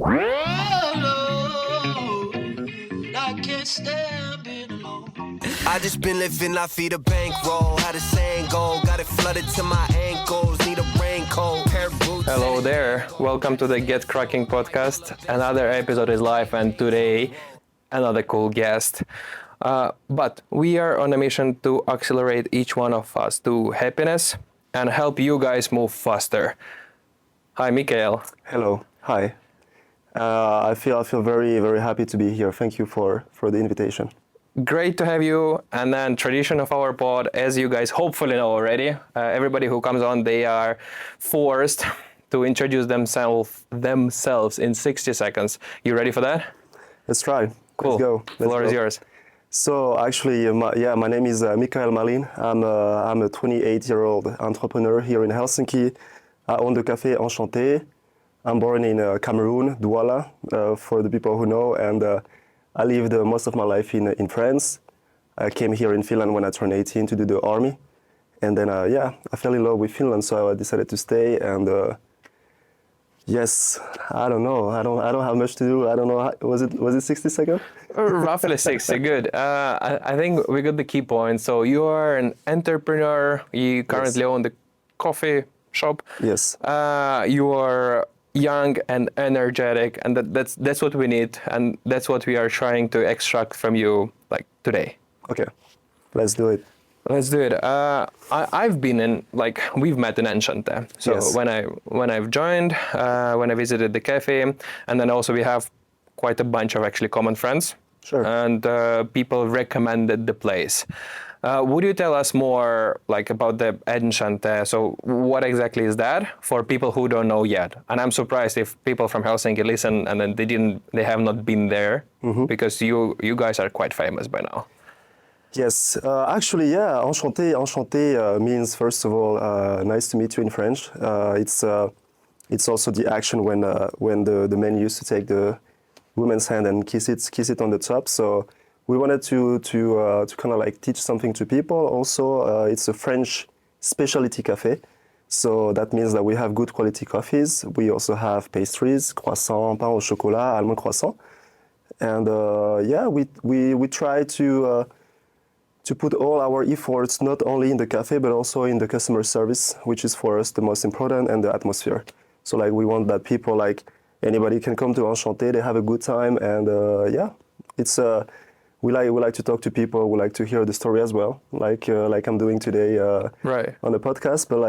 I just been living la vie de bankroll. How the saying go? Got it flooded to my ankles. Need a raincoat, pair of boots. Hello there. Welcome to the Get Cracking podcast. Another episode is live, and today another cool guest. But we are on a mission to accelerate each one of us to happiness and help you guys move faster. Hi, Mikael. Hello. Hi. I feel very, very happy to be here. Thank you for the invitation. Great to have you. And then tradition of our pod, as you guys hopefully know already, everybody who comes on, they are forced to introduce themselves in 60 seconds. You ready for that? Let's try. Cool. Let's go. Floor is yours. So actually, my name is Mikael Malin. I'm a 28-year-old entrepreneur here in Helsinki. I own the cafe Enchante. I'm born in Cameroon, Douala, for the people who know, and I lived most of my life in France. I came here in Finland when I turned 18 to do the army, and then I fell in love with Finland, so I decided to stay. And yes, I don't know. I don't have much to do. I don't know. Was it 60 seconds? Roughly 60. Good. I think we got the key points. So you are an entrepreneur. You currently own the coffee shop. Yes. You are young and energetic, and that's what we need, and that's what we are trying to extract from you like today. Okay, let's do it. I've been in, like, we've met in Enchante. So Yes. when I've joined, when I visited the cafe, and then also we have quite a bunch of actually common friends. Sure. And people recommended the place. Would you tell us more like about the Enchante? So what exactly is that for people who don't know yet? And I'm surprised if people from Helsinki listen and then they have not been there, because you guys are quite famous by now. Yes, actually, yeah. Enchanté means, first of all, nice to meet you in French. It's also the action when the man used to take the woman's hand and kiss it on the top. So we wanted to kind of like teach something to people. Also, it's a French specialty cafe. So that means that we have good quality coffees. We also have pastries, croissant, pain au chocolat, almond croissant. And we try to put all our efforts not only in the cafe, but also in the customer service, which is for us the most important, and the atmosphere. So like we want that people, like anybody can come to Enchanté, they have a good time, and it's we like to talk to people. We like to hear the story as well, like I'm doing today on the podcast. But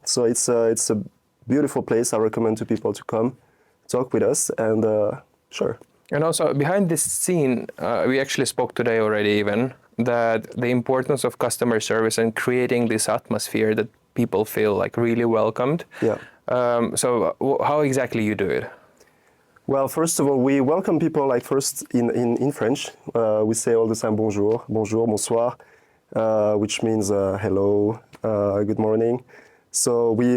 so it's a beautiful place. I recommend to people to come talk with us, and sure. And also behind this scene, we actually spoke today already even that the importance of customer service and creating this atmosphere that people feel like really welcomed. Yeah. So how exactly you do it? Well, first of all, we welcome people like first in French. We say all the time bonjour, bonsoir, which means hello, good morning. So we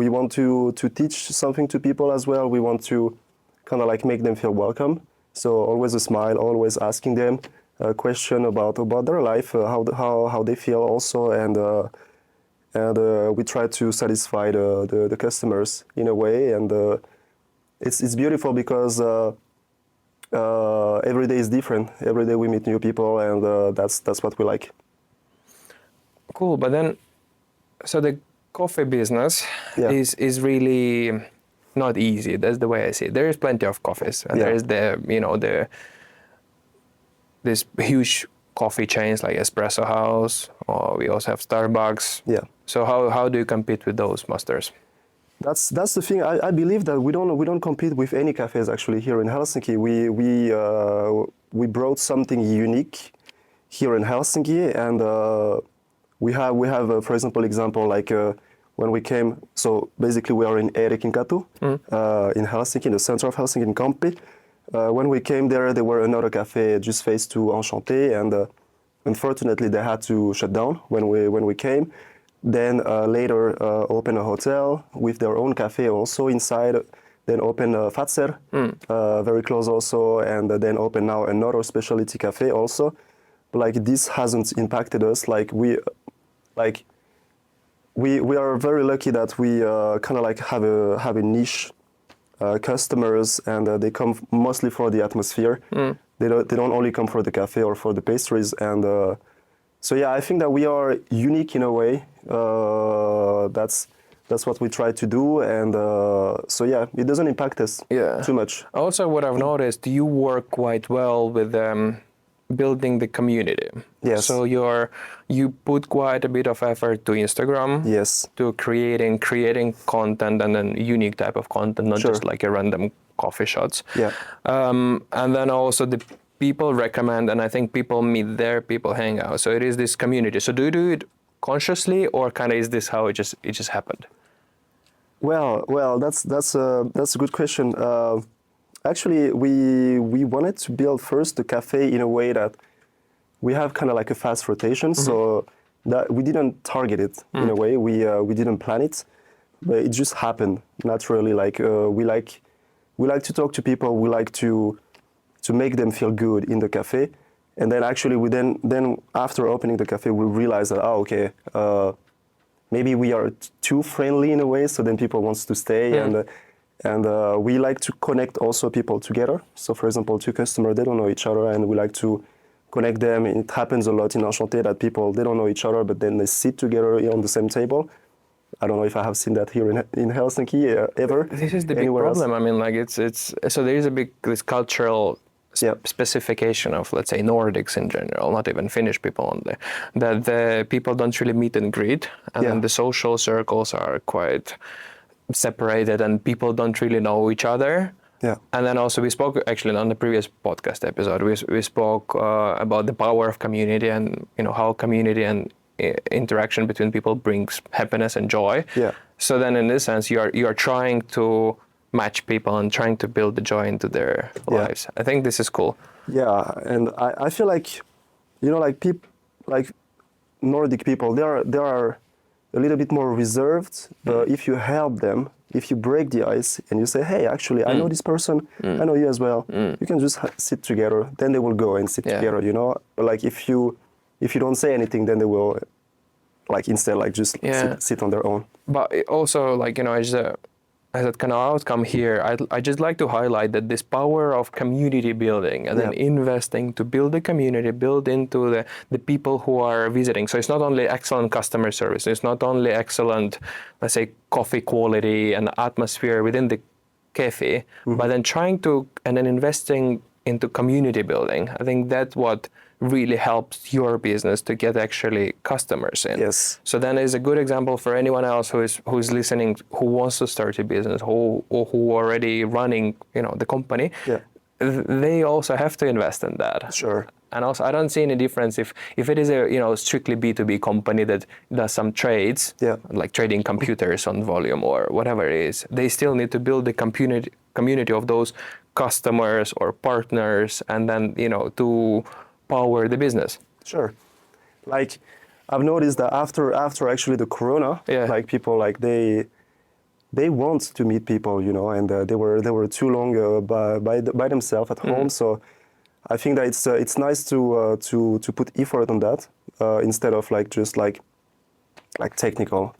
want to teach something to people as well. We want to kind of like make them feel welcome. So always a smile, always asking them a question about their life, how they feel also, and we try to satisfy the customers in a way, and it's beautiful because every day is different. Every day we meet new people, and that's what we like. Cool, but then, so the coffee business is really not easy. That's the way I see it. There is plenty of coffees, and there is this huge coffee chains like Espresso House, or we also have Starbucks. Yeah. So how do you compete with those masters? That's the thing. I believe that we don't compete with any cafes actually here in Helsinki. We brought something unique here in Helsinki, and we have for example like when we came. So basically we are in Eerikinkatu in Helsinki, in the center of Helsinki, in Kamppi. When we came there were another cafe just faced to Enchanté, and unfortunately they had to shut down when we came. Then later open a hotel with their own cafe also inside. Then open Fatser, very close also, and then open now another specialty cafe also. But like this hasn't impacted us. We are very lucky that we kind of like have a niche customers, and they come mostly for the atmosphere. They don't only come for the cafe or for the pastries. And so yeah, I think that we are unique in a way. That's what we try to do, and so yeah, it doesn't impact us too much. Also, what I've noticed, you work quite well with building the community. Yes. So you put quite a bit of effort to Instagram. Yes. To creating content, and then unique type of content, not just like a random coffee shots. Yeah. And then also the people recommend, and I think people meet there, people hang out. So it is this community. So do you do it consciously, or kind of is this how it just happened? Well, that's a good question. Actually, we wanted to build first the cafe in a way that we have kind of like a fast rotation, so that we didn't target it in a way. We didn't plan it, but it just happened naturally. Like we like to talk to people. We like to make them feel good in the cafe, and then actually we then after opening the cafe, we realized that okay. Maybe we are too friendly in a way, so then people wants to stay, and we like to connect also people together. So for example, two customers, they don't know each other, and we like to connect them. It happens a lot in Enchante that people, they don't know each other, but then they sit together on the same table. I don't know if I have seen that here in Helsinki ever. This is the big problem. I mean, like it's so there is this cultural specification of, let's say, Nordics in general, not even Finnish people only, that the people don't really meet and greet, and then the social circles are quite separated, and people don't really know each other. Yeah. And then also we spoke actually on the previous podcast episode, we spoke about the power of community, and how community and interaction between people brings happiness and joy. Yeah. So then in this sense, you are trying to match people and trying to build the joy into their lives. I think this is cool. Yeah, and I feel like, like Nordic people, they are a little bit more reserved. But if you help them, if you break the ice and you say, hey, actually, I know this person, I know you as well. You can just sit together. Then they will go and sit together. But like if you don't say anything, then they will, like instead, like just sit on their own. But also, like as a kind of outcome here, I just like to highlight that this power of community building, and then investing to build the community, build into the people who are visiting. So it's not only excellent customer service, it's not only excellent, let's say, coffee quality and atmosphere within the cafe, but then investing into community building. I think that's what really helps your business to get actually customers in. Yes. So then is a good example for anyone else who's listening, who wants to start a business, or who already running, the company. Yeah. They also have to invest in that. Sure. And also, I don't see any difference if it is a strictly B2B company that does some trades, like trading computers on volume or whatever it is. They still need to build the community of those customers or partners, and then to power the business. Sure. Like I've noticed that after actually the corona, like people, like they want to meet people, and they were too long by themselves at home. So I think that it's nice to put effort on that instead of like just like technical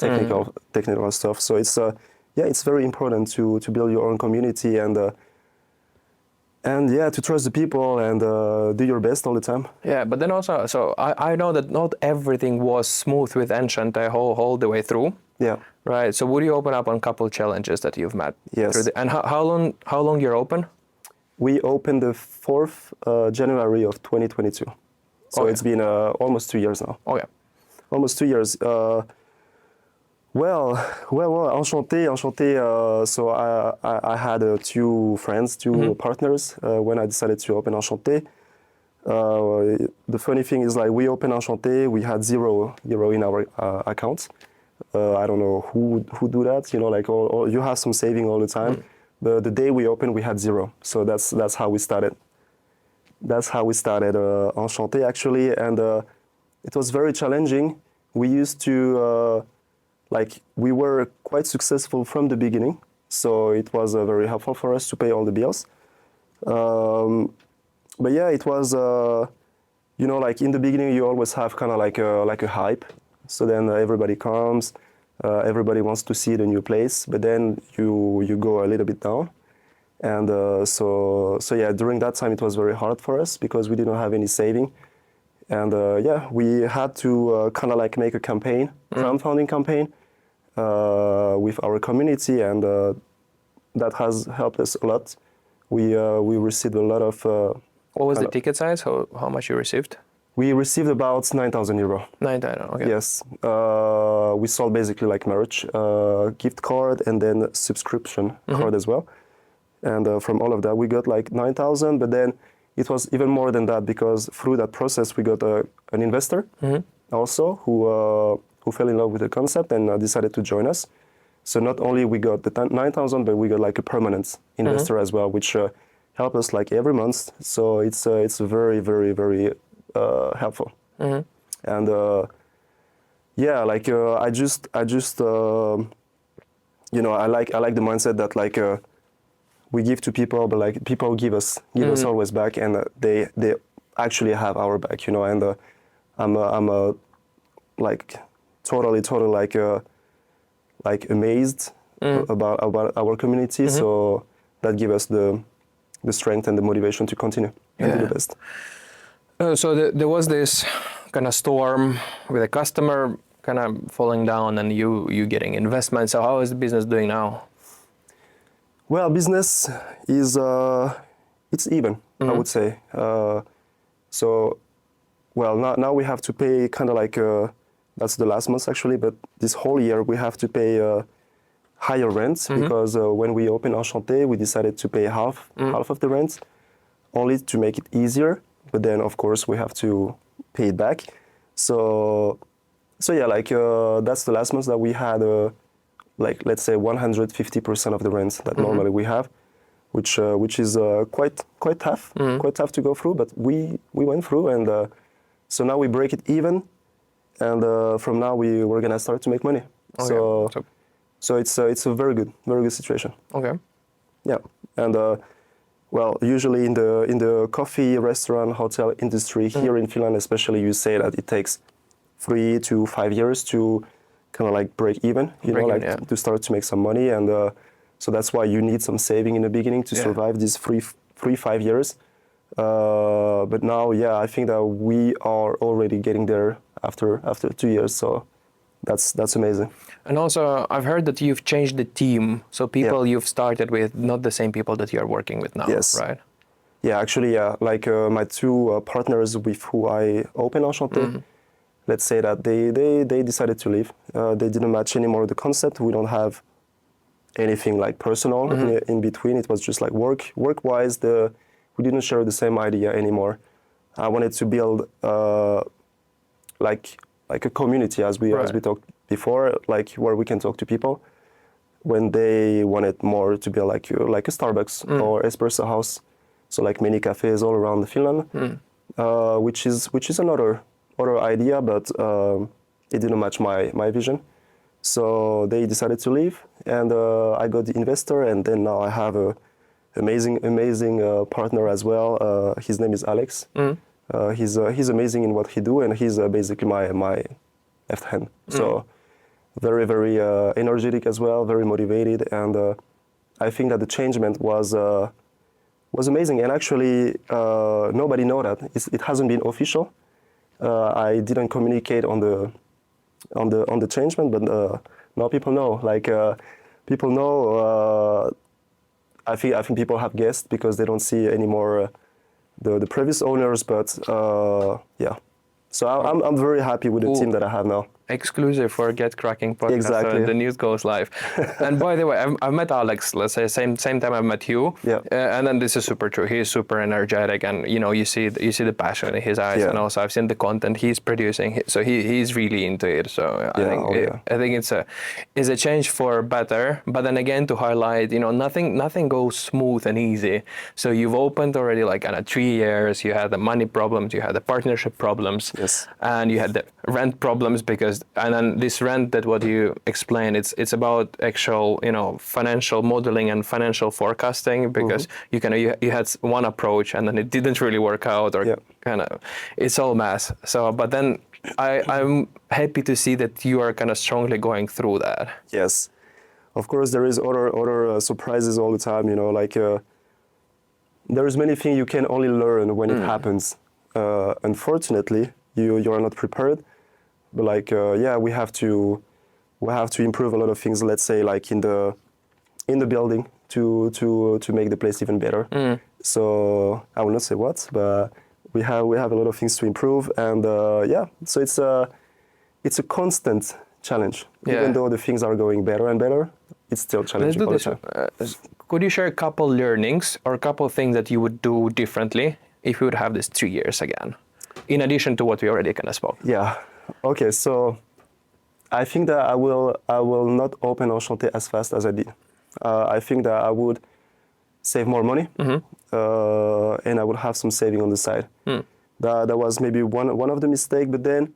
stuff. So it's very important to build your own community, and to trust the people and do your best all the time. Yeah, but then also, so I know that not everything was smooth with Enchante whole the way through. Yeah. Right. So would you open up on a couple challenges that you've met? Yes. And how long you're open? We opened the 4th January of 2022. So it's been almost 2 years now. Okay. Almost 2 years. Well, Enchanté. So I had two friends, two partners when I decided to open Enchanté. The funny thing is, like, we opened Enchanté, we had €0 in our account. I don't know who do that. Like you have some saving all the time. But the day we opened, we had 0. So that's how we started. That's how we started Enchanté actually, and it was very challenging. We used to. We were quite successful from the beginning, so it was very helpful for us to pay all the bills. But yeah, it was, like in the beginning, you always have kind of like a hype. So then everybody comes, everybody wants to see the new place, but then you go a little bit down. And so yeah, during that time it was very hard for us because we didn't have any saving. And yeah, we had to kind of like make a campaign, crowdfunding campaign with our community, and that has helped us a lot. We received a lot of. What was the ticket size? How much you received? We received about 9,000 euro. 9,000. Okay. Yes, we sold basically like merch, gift card, and then subscription card as well. And from all of that, we got like 9,000. But then it was even more than that because through that process, we got an investor also who fell in love with the concept and decided to join us. So not only we got the 9,000, but we got like a permanent investor as well, which helped us like every month. So it's very, very, very helpful. And yeah, like I just you know, I like the mindset that like we give to people, but like people give us always back, and they actually have our back, you know. And I'm like totally like amazed about our community. So that gives us the strength and the motivation to continue and do the best. So there was this kind of storm with a customer kind of falling down, and you getting investment. So how is the business doing now? Well, business is it's even, I would say. So, well, now we have to pay kind of like that's the last month actually, but this whole year we have to pay higher rents because when we opened Enchante, we decided to pay half of the rent, only to make it easier. But then, of course, we have to pay it back. So yeah, like that's the last month that we had. Like let's say 150% of the rent that normally we have, which is quite tough, quite tough to go through. But we went through, and so now we break it even, and from now we're gonna start to make money. Okay. So it's a very good situation. Okay. Yeah, and well, usually in the coffee, restaurant, hotel industry here in Finland, especially, you say that it takes 3 to 5 years to kind of like break even, to start to make some money, and so that's why you need some saving in the beginning to survive these 5 years. But now, yeah, I think that we are already getting there after 2 years, so that's amazing. And also, I've heard that you've changed the team, so people you've started with, not the same people that you are working with now, right? Yeah, actually, yeah, like my two partners with who I opened Enchante. Let's say that they decided to leave. They didn't match anymore the concept. We don't have anything like personal in between. It was just like work-wise. We didn't share the same idea anymore. I wanted to build like a community, as we talked before, like where we can talk to people. When they wanted more to build like a Starbucks or espresso house, so like many cafes all around Finland, which is another idea, but it didn't match my vision. So they decided to leave, and I got the investor, and then now I have a amazing partner as well. His name is Alex. He's amazing in what he do, and he's basically my left hand. So very, very energetic as well, very motivated, and I think that the changement was amazing. And actually, nobody know that it hasn't been official. I didn't communicate on the changement, but now people know. Like people know. I think people have guessed because they don't see anymore the previous owners. But yeah, so I'm very happy with the team that I have now. Exclusive for Get Cracking podcast. Exactly. So the news goes live. And by the way, I've met Alex. Let's say same time I met you. Yeah. And then this is super true. He's super energetic, and you see the passion in his eyes. Yeah. And also I've seen the content he's producing. So he's really into it. So I think it's a change for better. But then again, to highlight, nothing goes smooth and easy. So you've opened already like 3 years. You had the money problems. You had the partnership problems. Yes. And you had the rent problems and then this rent that what you explained, it's about actual, financial modeling and financial forecasting, because you had one approach and then it didn't really work out, or it's all mess. So, but then I'm happy to see that you are kind of strongly going through that. Yes. Of course, there is other surprises all the time. You know, like there is many things you can only learn when it happens. Unfortunately, you are not prepared. But like yeah, we have to improve a lot of things. Let's say like in the building to make the place even better. So I will not say what, but we have a lot of things to improve, and yeah, so it's a constant challenge. Yeah. Even though the things are going better and better, it's still Let's challenging do all the this. time. Could you share a couple learnings or a couple things that you would do differently if you would have this 3 years again, in addition to what we already kind of spoke? Yeah. Okay. So I think that I will not open Enchante as fast as I did. I think that I would save more money, and I would have some saving on the side. That was maybe one of the mistakes, but then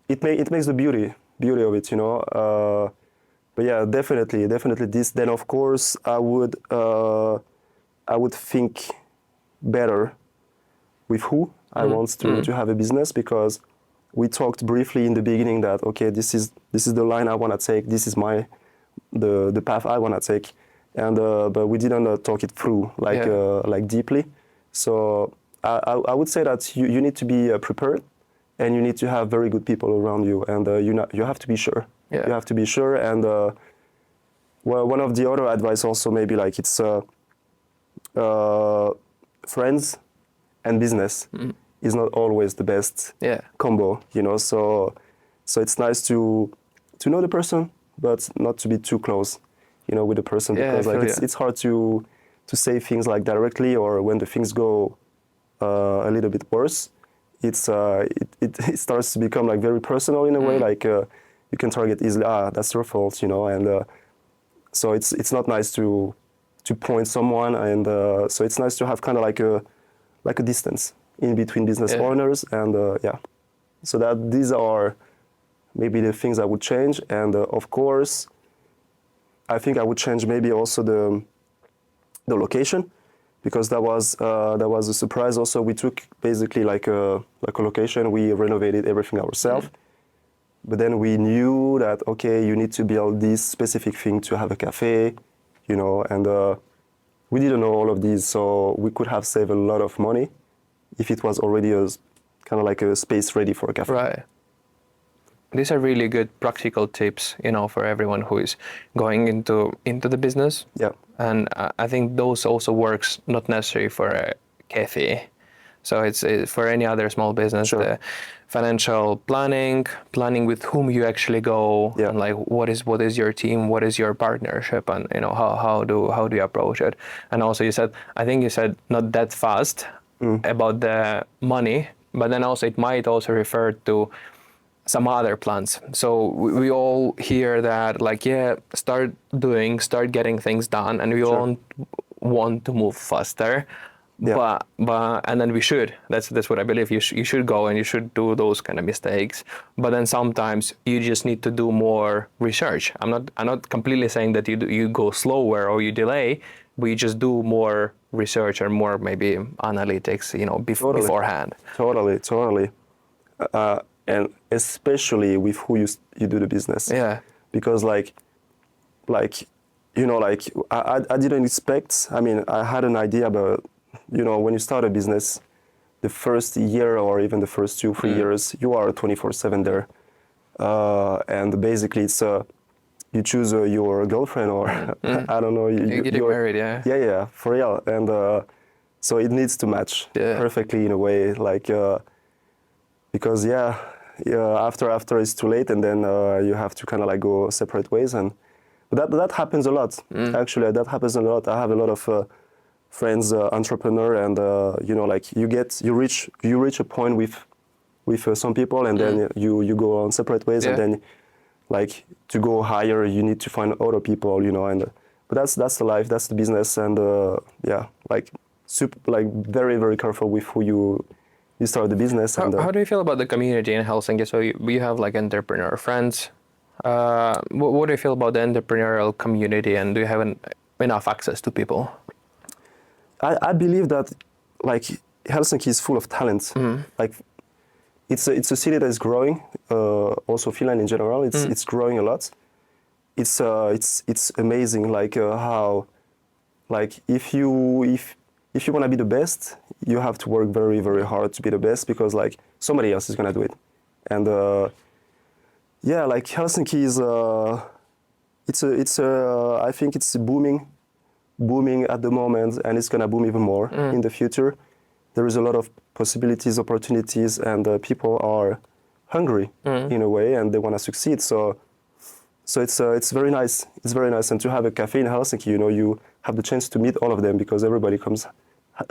it makes the beauty of it, you know. But yeah, definitely this. Then of course I would think better with who I want to have a business, because we talked briefly in the beginning that okay, this is the line I want to take. This is the path I want to take, and but we didn't talk it through like deeply. So I would say that you need to be prepared, and you need to have very good people around you, and you have to be sure. Yeah. You have to be sure, and well, one of the other advice also maybe like it's friends and business is not always the best combo, you know. So it's nice to know the person, but not to be too close, you know, with the person, because like it's hard to say things like directly, or when the things go a little bit worse, it starts to become like very personal in a way, like you can target easily, that's your fault, you know, and so it's not nice to point someone, and so it's nice to have kind of like a distance in between business owners, and yeah, so that these are maybe the things I would change, and of course I think I would change maybe also the location, because that was a surprise also. We took basically like a location, we renovated everything ourselves, but then we knew that okay, you need to build this specific thing to have a cafe, you know, and we didn't know all of these, so we could have saved a lot of money if it was already a kind of like a space ready for a cafe. Right. These are really good practical tips, you know, for everyone who is going into the business. Yeah. And I think those also works not necessarily for a cafe. So it's for any other small business. Sure. The financial planning with whom you actually go, and like what is your team, what is your partnership, and you know how do you approach it. And also I think you said not that fast about the money, but then also it might also refer to some other plans. So we all hear that like start getting things done, and we all want to move faster. Yeah. But and then we should. That's what I believe. You should go and you should do those kind of mistakes. But then sometimes you just need to do more research. I'm not completely saying that you go slower or you delay, but you just do more research or more maybe analytics, you know, beforehand. Totally. And especially with who you do the business. Yeah. Because like you know, like I didn't expect. I mean, I had an idea about, you know, when you start a business, the first year or even the first 2-3 years, you are 24/7 there, and basically it's you choose your girlfriend or I don't know. You get married, yeah. Yeah, for real, and so it needs to match perfectly in a way, like because after it's too late, and then you have to kind of like go separate ways, and that happens a lot. Actually, that happens a lot. I have a lot of friends, entrepreneur, and you know, like you reach a point with some people, and then you go on separate ways, and then like to go higher, you need to find other people, you know, and but that's the life, that's the business, and like very very careful with who you start the business. How do you feel about the community in Helsinki? So you have like entrepreneur friends. What do you feel about the entrepreneurial community, and do you have enough access to people? I believe that like Helsinki is full of talent. Like it's a city that is growing. Also, Finland in general, it's growing a lot. It's amazing, like how, like if you want to be the best, you have to work very very hard to be the best, because like somebody else is gonna do it. And yeah, like Helsinki is I think it's booming at the moment, and it's gonna boom even more in the future. There is a lot of possibilities, opportunities, and people are hungry in a way, and they want to succeed. So it's very nice. It's very nice, and to have a cafe in Helsinki, you know, you have the chance to meet all of them, because everybody comes,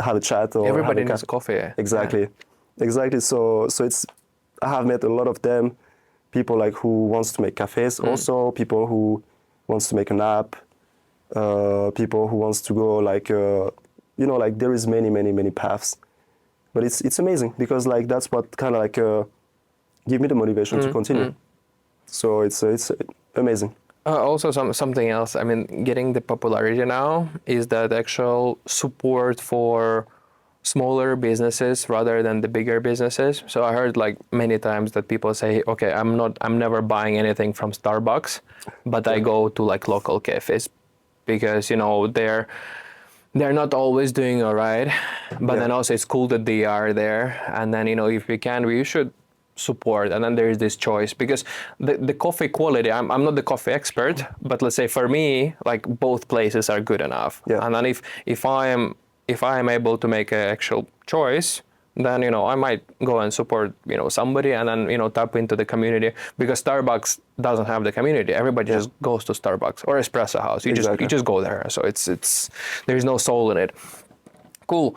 have a chat or Everybody have a needs coffee. Exactly, exactly. So it's, I have met a lot of them, people like who wants to make cafes, also people who wants to make an app, people who wants to go like you know, like there is many paths, but it's amazing, because like that's what kind of like give me the motivation to continue. So it's amazing. Also, something else. I mean, getting the popularity now is that actual support for smaller businesses rather than the bigger businesses. So I heard like many times that people say, okay, I'm never buying anything from Starbucks, but I go to like local cafes, because you know they're not always doing all right, but then also it's cool that they are there, and then you know if we can, we should support. And then there is this choice, because the coffee quality, I'm not the coffee expert, but let's say for me, like both places are good enough. And then if I am able to make an actual choice, then you know I might go and support, you know, somebody, and then you know tap into the community, because Starbucks doesn't have the community. Everybody just goes to Starbucks or Espresso House. You just go there. So it's there's no soul in it. Cool.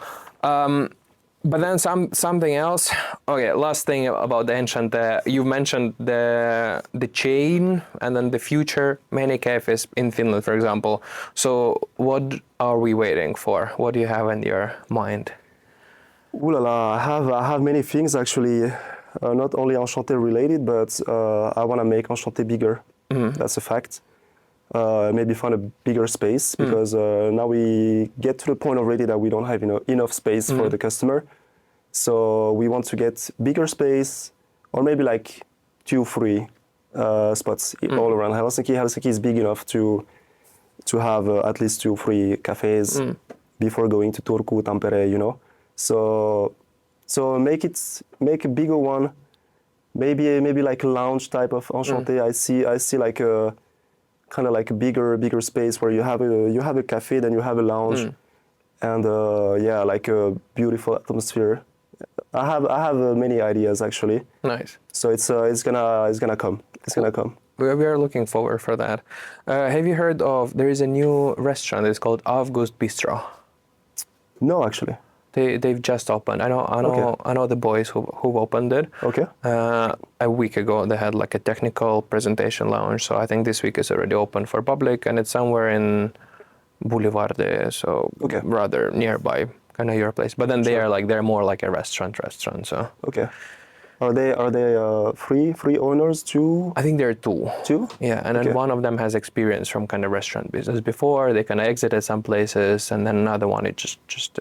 But then something else. Okay, last thing about the Enchante. You mentioned the chain, and then the future many cafes in Finland, for example. So what are we waiting for? What do you have in your mind? Ooh la la, I have many things actually, not only Enchante related, but I want to make Enchante bigger. That's a fact. Maybe find a bigger space, because now we get to the point already that we don't have enough space for the customer. So we want to get bigger space, or maybe like 2-3 spots all around Helsinki. Helsinki is big enough to have at least 2-3 cafes before going to Turku, Tampere, you know. So make a bigger one, maybe like a lounge type of Enchante. I see like a kind of like a bigger space where you have a cafe, then you have a lounge, and yeah, like a beautiful atmosphere. I have many ideas actually. Nice. So it's gonna come. It's gonna come. We are looking forward for that. Have you heard of, there is a new restaurant, it's called August Bistro? No, actually. They've just opened. I know the boys who opened it. Okay. A week ago they had like a technical presentation lounge. So I think this week is already open for public, and it's somewhere in Boulevarde, so rather nearby, kind of your place. But then they're more like a restaurant. So okay. Are they free owners too? I think there are two. Two? Yeah, and then one of them has experience from kind of restaurant business before. They kind of exited some places, and then another one is just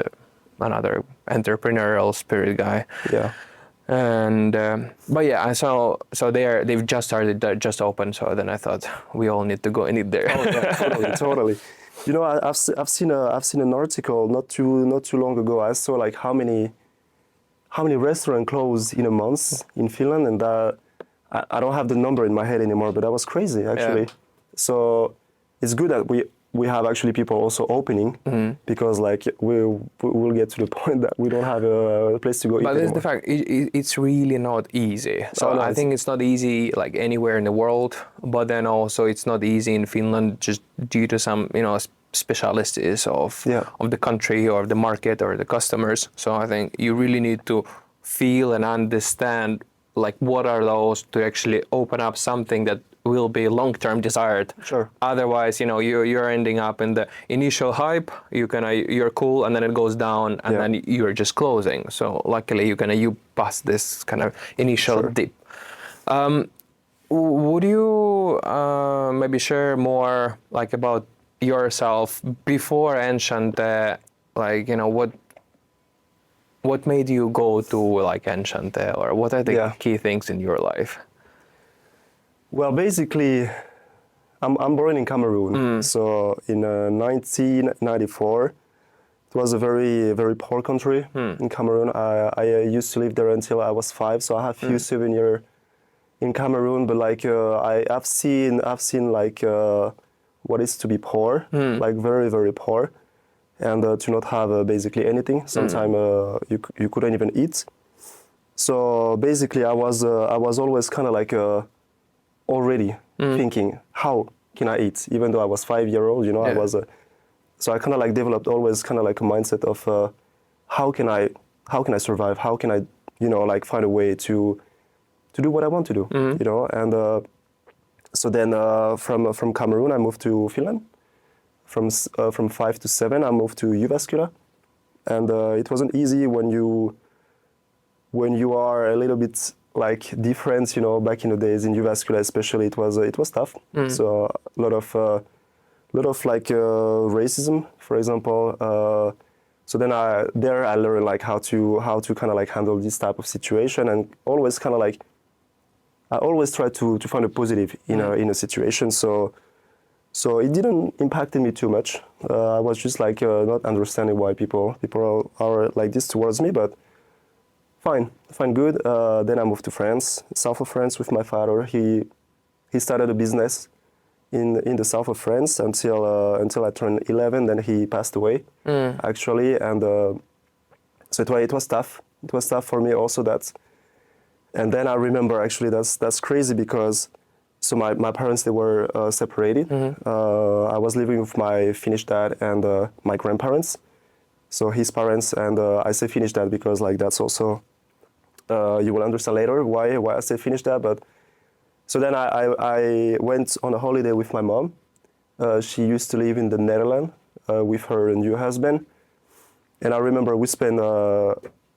another entrepreneurial spirit guy. Yeah. And but yeah, so they've just started, just opened. So then I thought we all need to go and eat there. Oh yeah, totally. You know, I've seen an article not too long ago. I saw like how many restaurants close in a month in Finland, and I don't have the number in my head anymore, but that was crazy actually. Yeah. So it's good that we have actually people also opening, because like we'll get to the point that we don't have a place to go eat. But this is the fact, it's really not easy. So I think it's not easy like anywhere in the world, but then also it's not easy in Finland just due to some, you know, specialities of the country or the market or the customers. So I think you really need to feel and understand like what are those to actually open up something that will be long-term desired. Sure. Otherwise, you know, you're ending up in the initial hype. You're cool, and then it goes down, and then you're just closing. So luckily, you pass this kind of initial dip. Would you maybe share more like about yourself before Enchante? Like, you know, what made you go to like Enchante, or what are the Yeah. key things in your life? Well, basically, I'm born in Cameroon. So in 1994, it was a very, very poor country in Cameroon. I used to live there until I was 5, so I have few souvenirs in Cameroon. But like I've seen like what is to be poor, like very, very poor, and to not have basically anything. Sometimes you couldn't even eat. So basically, I was always kind of like already thinking, how can I eat? Even though I was 5-year-old, you know, I was so I kind of like developed always kind of like a mindset of how can I survive? How can I, you know, like find a way to do what I want to do, you know? And so then from Cameroon, I moved to Finland. From 5 to 7, I moved to Jyväskylä, and it wasn't easy when you are a little bit like different, you know. Back in the days in Jyväskylä, especially, it was tough. So a lot of like racism, for example. So then I learned like how to kind of like handle this type of situation, and always kind of like I always try to find a positive in a situation. So it didn't impact me too much. I was just like not understanding why people are like this towards me, but fine, good. Then I moved to France, south of France, with my father. He started a business in the south of France until I turned 11. Then he passed away, actually, and so it was tough. It was tough for me also. And then I remember, actually, that's crazy, because so my parents, they were separated. I was living with my Finnish dad and my grandparents. So his parents, and I say Finnish dad because like that's also you will understand later why I say Finnish dad. But so then I went on a holiday with my mom. She used to live in the Netherlands with her new husband, and I remember we spent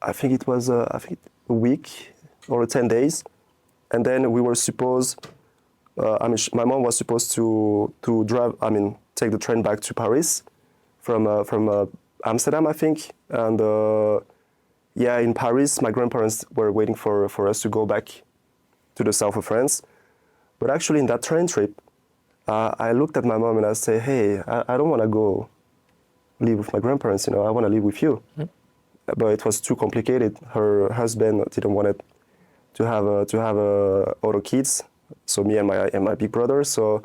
I think a week or 10 days, and then we were supposed. My mom was supposed to drive. Take the train back to Paris from Amsterdam, I think. And in Paris, my grandparents were waiting for us to go back to the south of France. But actually, in that train trip, I looked at my mom and I said, "Hey, I don't want to go live with my grandparents. You know, I want to live with you." But it was too complicated. Her husband didn't want to have other kids. So me and my big brother. So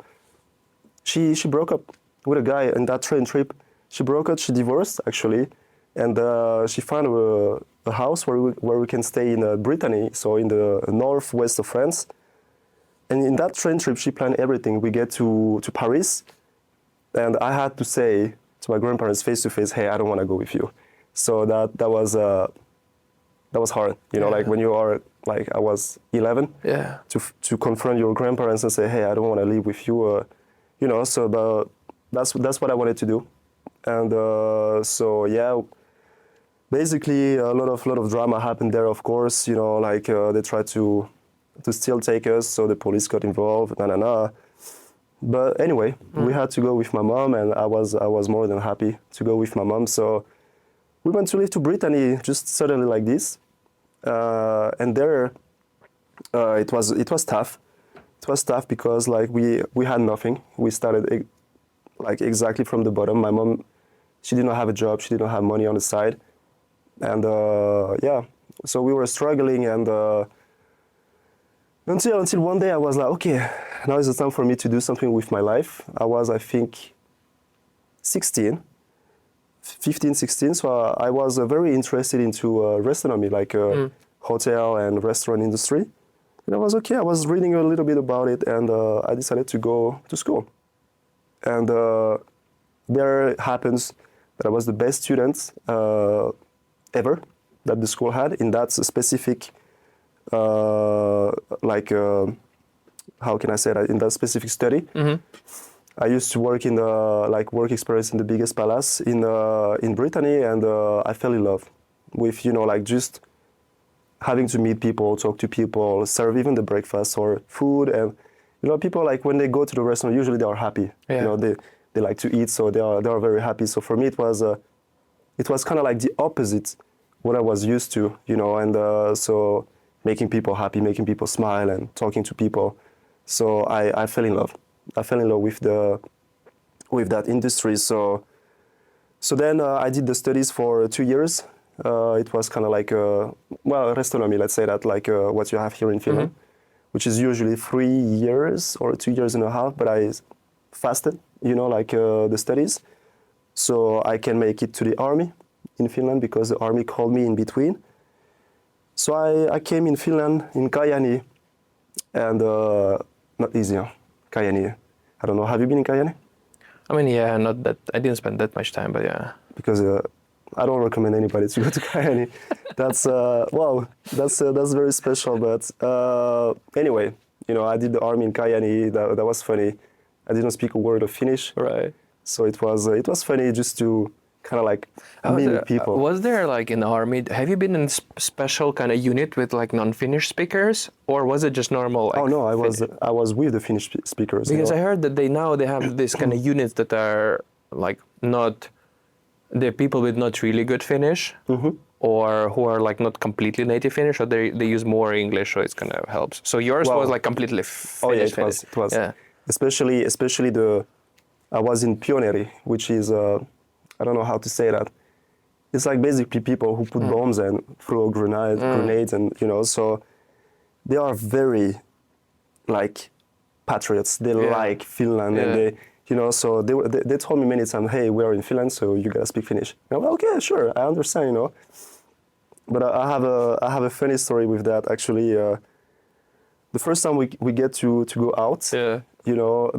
she broke up with a guy in that train trip. She broke up. She divorced, actually, and she found a house where we can stay in Brittany, so in the northwest of France. And in that train trip, she planned everything. We get to Paris, and I had to say to my grandparents face to face, "Hey, I don't want to go with you." So that was hard, you know, like when you are like I was 11, to confront your grandparents and say, "Hey, I don't want to live with you," you know. So that's what I wanted to do, and so basically a lot of drama happened there. Of course, you know, like they tried to still take us, so the police got involved, But anyway, we had to go with my mom, and I was more than happy to go with my mom. So we went to live to Brittany just suddenly like this. And there, it was tough. It was tough because like we had nothing. We started like exactly from the bottom. My mom, she did not have a job. She did not have money on the side, and so we were struggling. And until one day I was like, okay, now is the time for me to do something with my life. I was, I think, 15, 16, so I was very interested into gastronomy, like hotel and restaurant industry. And I was okay. I was reading a little bit about it, and I decided to go to school. And there it happens that I was the best student ever that the school had in that specific, how can I say that, in that specific study. I used to work in the work experience in the biggest palace in Brittany, and I fell in love with, you know, like just having to meet people, talk to people, serve even the breakfast or food. And you know, people, like when they go to the restaurant, usually they are happy. You know, they like to eat, so they are very happy. So for me, it was kind of like the opposite what I was used to, you know, and so making people happy, making people smile, and talking to people. So I fell in love. I fell in love with that industry. So then I did the studies for 2 years. It was kind of like gastronomy, let's say that, like what you have here in Finland, which is usually 3 years or 2 years and a half. But I fasted, you know, like the studies, so I can make it to the army in Finland, because the army called me in between. So I came in Finland, in Kajaani, and not easy, huh? Kajaani. I don't know. Have you been in Kajaani? I mean, yeah, not that I didn't spend that much time, but yeah. Because I don't recommend anybody to go to Kajaani. That's wow, that's very special. But anyway, you know, I did the army in Kajaani. That was funny. I didn't speak a word of Finnish, Right. so it was funny just to kind of like meet people. Was there like in the army? Have you been in special kind of unit with like non-Finnish speakers, or was it just normal? Like, Oh no, I was with the Finnish speakers. Because you I know? heard that they have this kind of units that are like not, they're people with not really good Finnish, or who are like not completely native Finnish, or they use more English, so it kind of helps. So yours Well, was like completely Finnish. Oh yeah, it was. It was. Yeah. Especially I was in pioneri, which is I don't know how to say that. It's like basically people who put bombs and throw grenades, and you know, so they are very like patriots. They like Finland, and they, you know, so they told me many times, hey, we are in Finland, so you gotta speak Finnish. And I'm like, okay, sure, I understand, you know. But I have a funny story with that actually. The first time we get to go out, you know,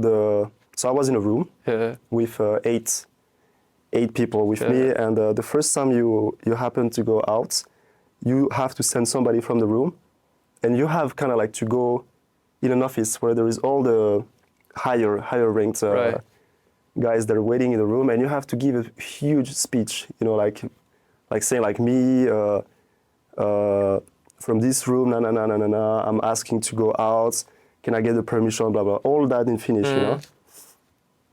so I was in a room with eight people with me, and the first time you happen to go out, you have to send somebody from the room, and you have kind of like to go in an office where there is all the higher ranked guys that are waiting in the room, and you have to give a huge speech, you know, like saying like me from this room, na, I'm asking to go out, can I get the permission, blah blah, all that in Finnish, you know.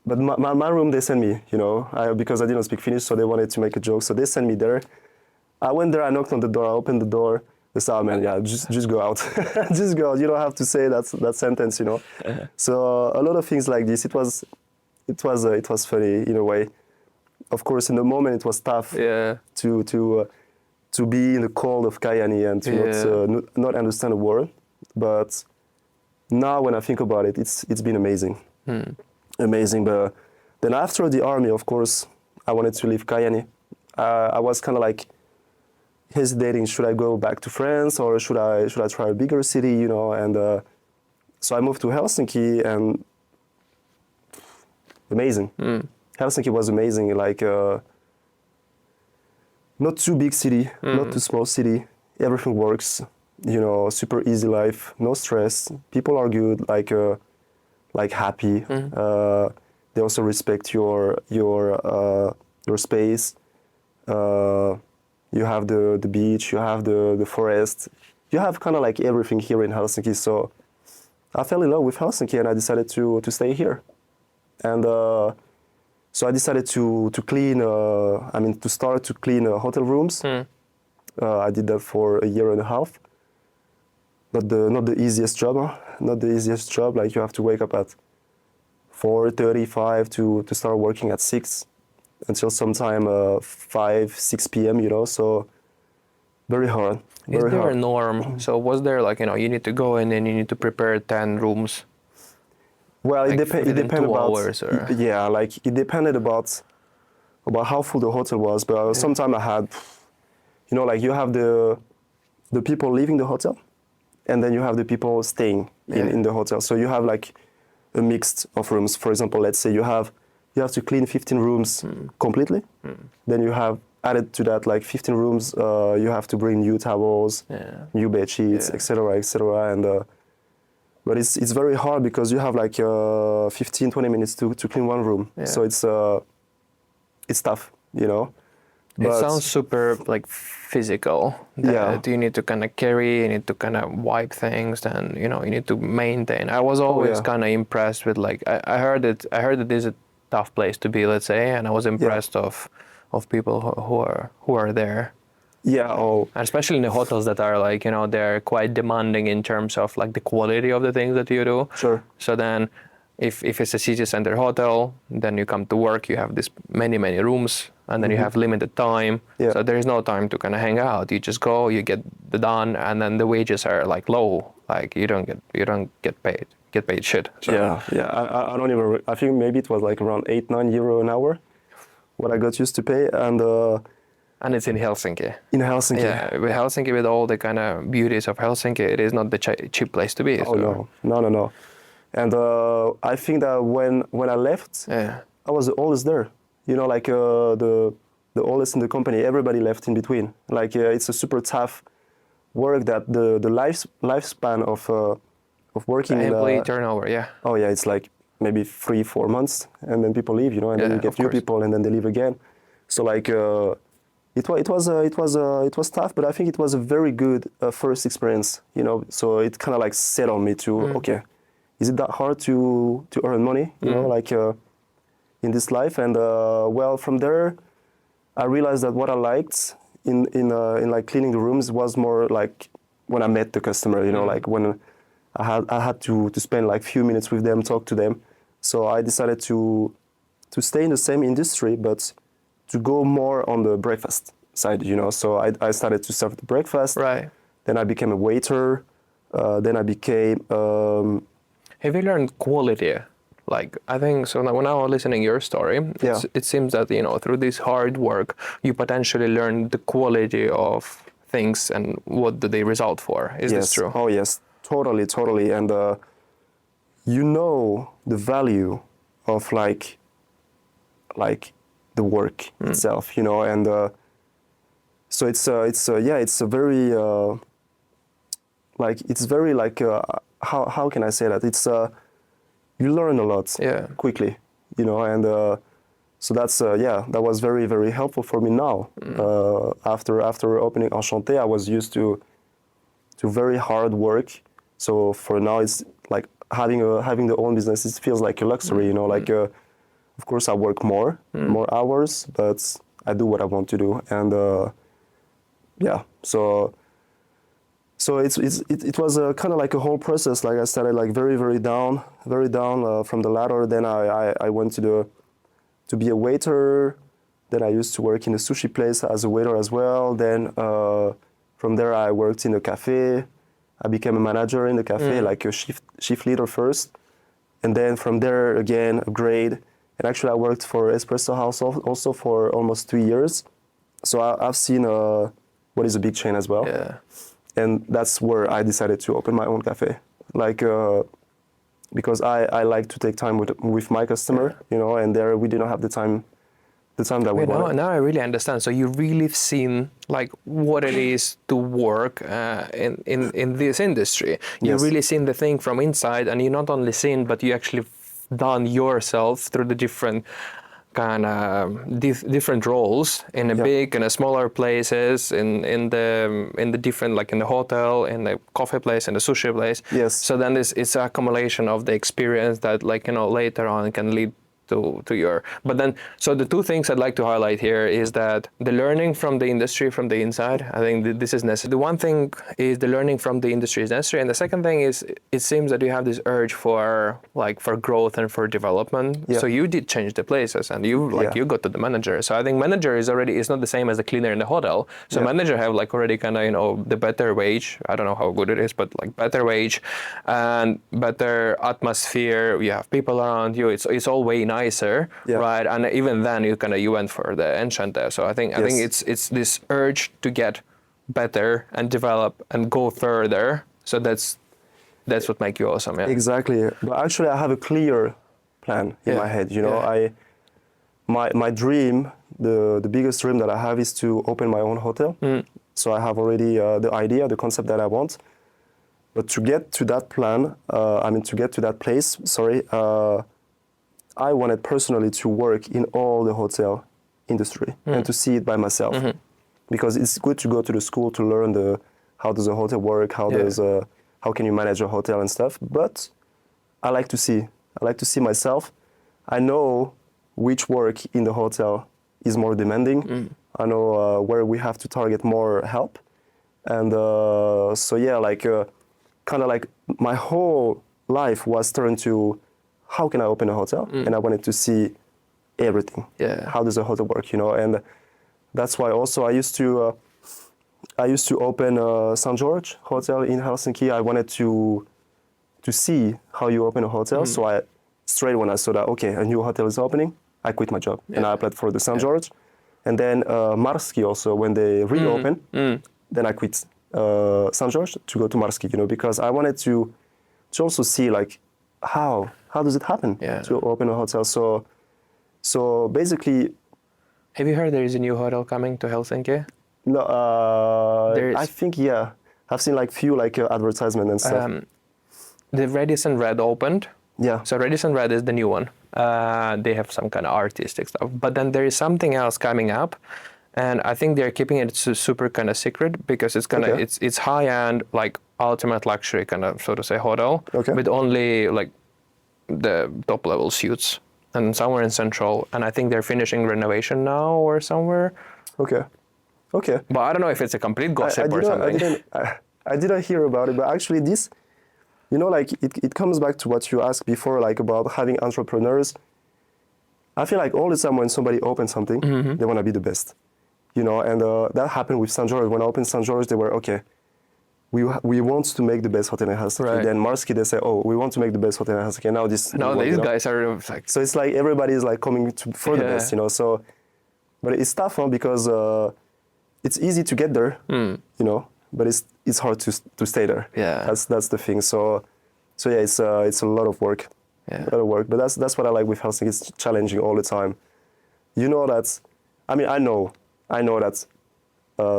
But my room, they sent me, you know, because I didn't speak Finnish, so they wanted to make a joke, so they sent me there. I went there, I knocked on the door, I opened the door. They said, oh man, yeah, just go out. Just go out. You don't have to say that sentence, you know. So a lot of things like this. It was funny in a way. Of course, in the moment it was tough to be in the cold of Kajaani and to not understand a word. But now when I think about it, it's been amazing. Amazing. But then after the army, of course, I wanted to leave Kajaani. I was kind of like hesitating, should I go back to France or should I try a bigger city, you know? And so I moved to Helsinki, and amazing. Helsinki was amazing, like not too big city, not too small city. Everything works, you know, super easy life, no stress. People are good, like happy. They also respect your space. You have the beach, you have the forest, you have kind of like everything here in Helsinki. So I fell in love with Helsinki, and I decided to stay here. And so I decided to clean, to start to clean hotel rooms. I did that for a year and a half. Not the easiest job, huh? Not the easiest job. Like you have to wake up at 4:35 to start working at 6. Until sometime 5, 6 p.m., you know, so very hard. Is there a norm? So was there like, you know, you need to go in and you need to prepare 10 rooms? Well, like it depended about, hours, or? Yeah, like it depended about how full the hotel was. But sometimes I had, you know, like you have the people leaving the hotel, and then you have the people staying in the hotel. So you have like a mix of rooms. For example, let's say you have to clean 15 rooms completely. Then you have added to that like 15 rooms. You have to bring new towels, new bed sheets, etc., etc. And but it's very hard because you have like 15-20 minutes to clean one room. So it's tough, you know. It sounds super like physical. You need to kind of carry, you need to kind of wipe things, and you know you need to maintain. I was always kind of impressed with like I heard that this is a tough place to be, let's say, and I was impressed of people who are there. Yeah. Oh, And especially in the hotels that are like, they're quite demanding in terms of like the quality of the things that you do. sure. So then if it's a city center hotel, then you come to work, you have this many rooms, and then you have limited time. Yeah. So there is no time to kind of hang out. You just go, you get the done, and then the wages are like low. Like you don't get paid shit. So, Yeah. Yeah. I don't even. I think maybe it was like around 8-9 euro an hour, what I got used to pay, and and it's in Helsinki. in Helsinki. Yeah, with Helsinki, with all the kind of beauties of Helsinki, it is not the cheap place to be. Oh no. And I think that when I left, Yeah. I was the oldest there. You know, like the oldest in the company. Everybody left in between. Like it's a super tough work that the lifespan of working The in employee turnover, yeah. oh yeah, it's like maybe 3-4 months, and then people leave. You know, and then Yeah, you get of new course. people, and then they leave again. So like it was tough, but I think it was a very good first experience. You know, so it kind of like set on me to okay, is it that hard to earn money? You know, like in this life, and well, from there, I realized that what I liked in like cleaning the rooms was more like when I met the customer. You know, like when I had to spend like few minutes with them, talk to them. So I decided to stay in the same industry, but to go more on the breakfast side. You know, so I started to serve the breakfast. Right. Then I became a waiter. Then I became Have you learned quality? Like, I think so. Now, when I was listening your story, Yeah. it seems that through this hard work, you potentially learn the quality of things and what do they result for. Is this true? Oh yes, totally. And you know the value of like the work itself, you know, and so it's a very like it's very like how can I say that? It's you learn a lot Yeah. quickly, you know, and so that's that was very helpful for me now. After opening Enchante, I was used to very hard work. So for now, it's like having the own business. It feels like a luxury, you know. Like, of course, I work more hours, but I do what I want to do, and yeah. So it was kind of like a whole process. Like I started like very down from the ladder. Then I went to be a waiter. Then I used to work in a sushi place as a waiter as well. Then from there I worked in a cafe. I became a manager in the cafe, like a shift leader first. And then from there again, a grade. And actually I worked for Espresso House also for almost 2 years. So I've seen what is a big chain as well. Yeah. And that's where I decided to open my own cafe. Like, because I like to take time with my customer, you know, and there we didn't have the time that we wanted. Now I really understand. So you really have seen like what it is to work in this industry. You've Yes. really seen the thing from inside, and you not only seen, but you actually done yourself through the different kind of different roles in the big and the smaller places, in the different, like in the hotel, in the coffee place, in the sushi place. Yes. So then it's an accumulation of the experience that, like, later on can lead to your. But then, so the two things I'd like to highlight here is that the learning from the industry from the inside, I think this is necessary. The one thing is the learning from the industry is necessary, and the second thing is it seems that you have this urge for growth and for development. Yeah. So you did change the places, and you got to the manager. So I think manager is not the same as the cleaner in the hotel. So manager have like already kind of the better wage. I don't know how good it is, but like better wage and better atmosphere. You have people around you. It's all way nicer, right? And even then you went for the Enchante. So I think it's this urge to get better and develop and go further. So that's what makes you awesome. Yeah. Exactly. But actually I have a clear plan in my head. You know, my dream, the biggest dream that I have is to open my own hotel. So I have already the idea, the concept that I want. But to get to that plan, to get to that place, I wanted personally to work in all the hotel industry and to see it by myself. Because it's good to go to the school to learn how does a hotel work, how can you manage a hotel and stuff. But I like to see myself. I know which work in the hotel is more demanding. I know where we have to target more help. And so yeah, like kind of like my whole life was turned to how can I open a hotel? And I wanted to see everything. Yeah. How does a hotel work, you know? And that's why also I used to open St. George Hotel in Helsinki. I wanted to see how you open a hotel. So I straight when I saw that, okay, a new hotel is opening, I quit my job and I applied for the St. George. And then Marski also, when they reopened, then I quit St. George to go to Marski, you know, because I wanted to also see like how does it happen to open a hotel. So basically, Have you heard there is a new hotel coming to Helsinki? no, There is. I think I've seen like few like advertisement and stuff. The Radisson Red opened. Yeah. So Radisson Red is the new one. They have some kind of artistic stuff. But then there is something else coming up. And I think they're keeping it super kind of secret because it's kind of it's high end, like ultimate luxury kind of, so to say, hotel with only like the top level suites and somewhere in Central. And I think they're finishing renovation now or somewhere. Okay. But I don't know if it's a complete gossip or something. I didn't hear about it, but actually this, you know, like it comes back to what you asked before, like about having entrepreneurs. I feel like all the time when somebody opens something, they want to be the best, you know, and that happened with St. George. When I opened St. George, they were, okay, we want to make the best hotel in Helsinki. Right. Then Marski, they say, oh, we want to make the best hotel in Helsinki. Now These guys are like... So it's like everybody is like coming for the best, you know, so, but it's tough, huh? Because it's easy to get there, you know, but it's hard to stay there. Yeah. That's the thing. So yeah, it's a lot of work. Yeah. A lot of work. But that's what I like with Helsinki. It's challenging all the time. You know that. I mean, I know that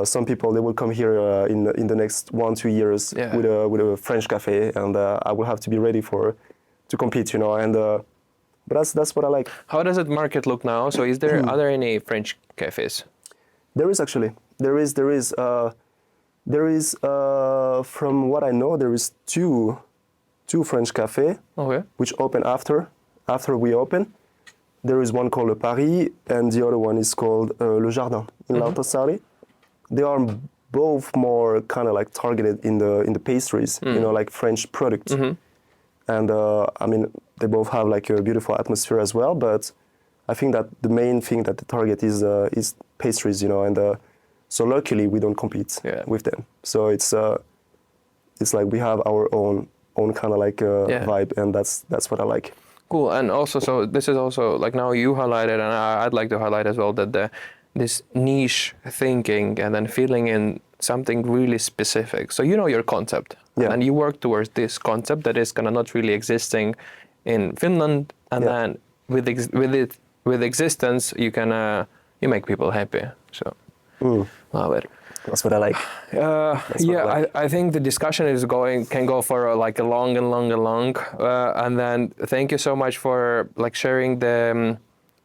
some people, they will come here in the next 1-2 years with a French cafe, and I will have to be ready to compete. You know, and but that's what I like. How does the market look now? So are there any French cafes? There is actually. There is from what I know, there is two French cafes which open after we open. There is one called Le Paris and the other one is called Le Jardin in Lautassaari. They are both more kind of like targeted in the pastries, you know, like French products. And I mean, they both have like a beautiful atmosphere as well, but I think that the main thing that the target is pastries, you know, and so luckily we don't compete with them. So it's like we have our own kind of like vibe, and that's what I like. Cool. And also, so this is also like now you highlighted, and I'd like to highlight as well that this niche thinking and then filling in something really specific. So you know your concept, and you work towards this concept that is kind of not really existing in Finland, and then with existence you can you make people happy. So love it. That's what I like. I think the discussion can go for like a long. And then thank you so much for like sharing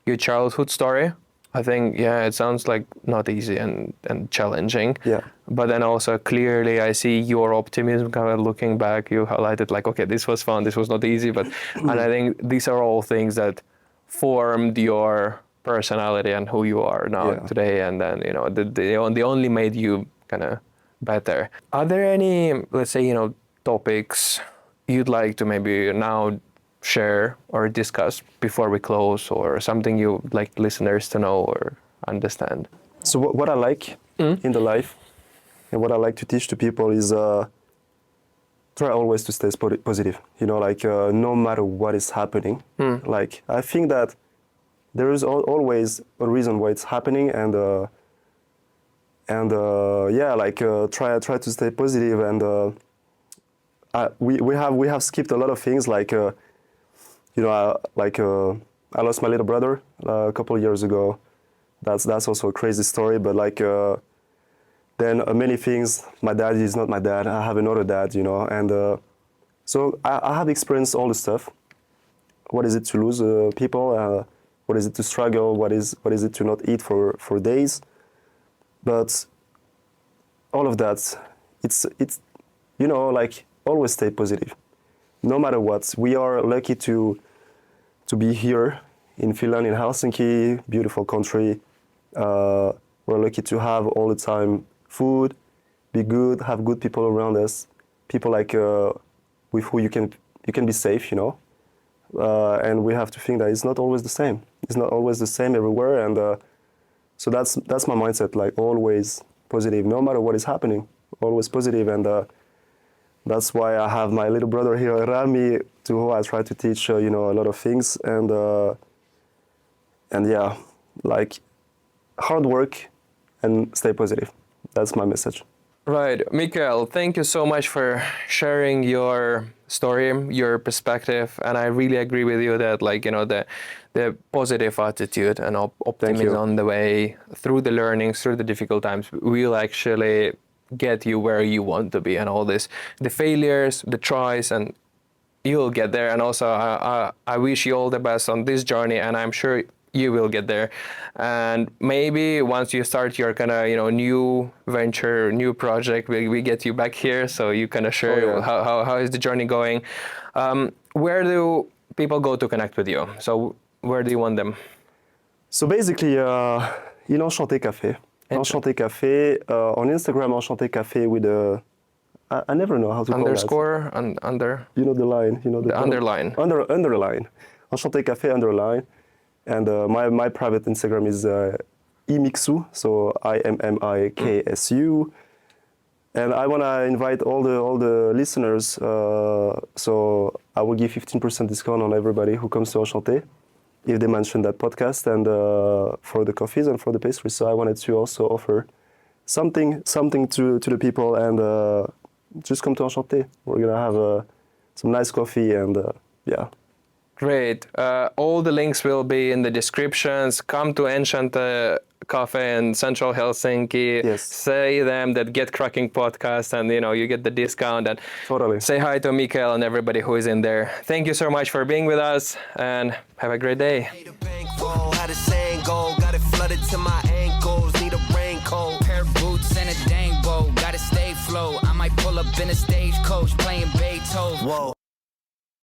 your childhood story. I think it sounds like not easy and challenging. Yeah. But then also clearly I see your optimism kind of looking back. You highlighted like, okay, this was fun, this was not easy, but and I think these are all things that formed your personality and who you are now today, and then you know they only made you kind of better. Are there any, let's say, you know, topics you'd like to maybe now share or discuss before we close, or something you like listeners to know or understand? So what I like in the life and what I like to teach to people is try always to stay positive. You know, like no matter what is happening. Like I think that there is always a reason why it's happening, and try to stay positive. And we have skipped a lot of things, like you know, I lost my little brother a couple of years ago. That's also a crazy story, but like then many things. My dad is not my dad. I have another dad, you know, and so I have experienced all the stuff. What is it to lose people? What is it to struggle? What is it to not eat for days? But all of that, it's you know, like always stay positive, no matter what. We are lucky to be here in Finland, in Helsinki, beautiful country. We're lucky to have all the time food, be good, have good people around us, people like with who you can be safe, you know. And we have to think that it's not always the same. It's not always the same everywhere, and so that's my mindset. Like always positive, no matter what is happening, always positive, and that's why I have my little brother here, Rami, to who I try to teach, you know, a lot of things, and yeah, like hard work and stay positive. That's my message. Right. Mikael, thank you so much for sharing your story, your perspective. And I really agree with you that, like, you know, the positive attitude and optimism on the way through the learnings, through the difficult times will actually get you where you want to be, and all this, the failures, the tries, and you'll get there. And also I wish you all the best on this journey, and I'm sure you will get there. And maybe once you start your kind of, you know, new venture, new project, we get you back here so you kind of share how is the journey going. Where do people go to connect with you? So where do you want them? So basically, in Enchante Café. Enchante Café, on Instagram, Enchante Café with a, I never know how to underscore, call that. Under? You know the line, you know the underline. Underline. Enchante Café underline. And my private Instagram is Imiksu, so IMMIKSU. And I want to invite all the listeners, so I will give 15% discount on everybody who comes to Enchante if they mention that podcast, and for the coffees and for the pastries. So I wanted to also offer something to the people, and just come to Enchante. We're gonna have some nice coffee, and yeah. Great. All the links will be in the descriptions. Come to Enchante Cafe in Central Helsinki. Yes. Say them that Get Cracking podcast, and you know you get the discount. And Totally. say hi to Mikael and everybody who is in there. Thank you so much for being with us, and have a great day. How the saying go, got it flooded to my ankles, need a raincoat. Pair of boots and a dang bow, gotta stay flow. I might pull up in a stagecoach playing Beethoven. Whoa.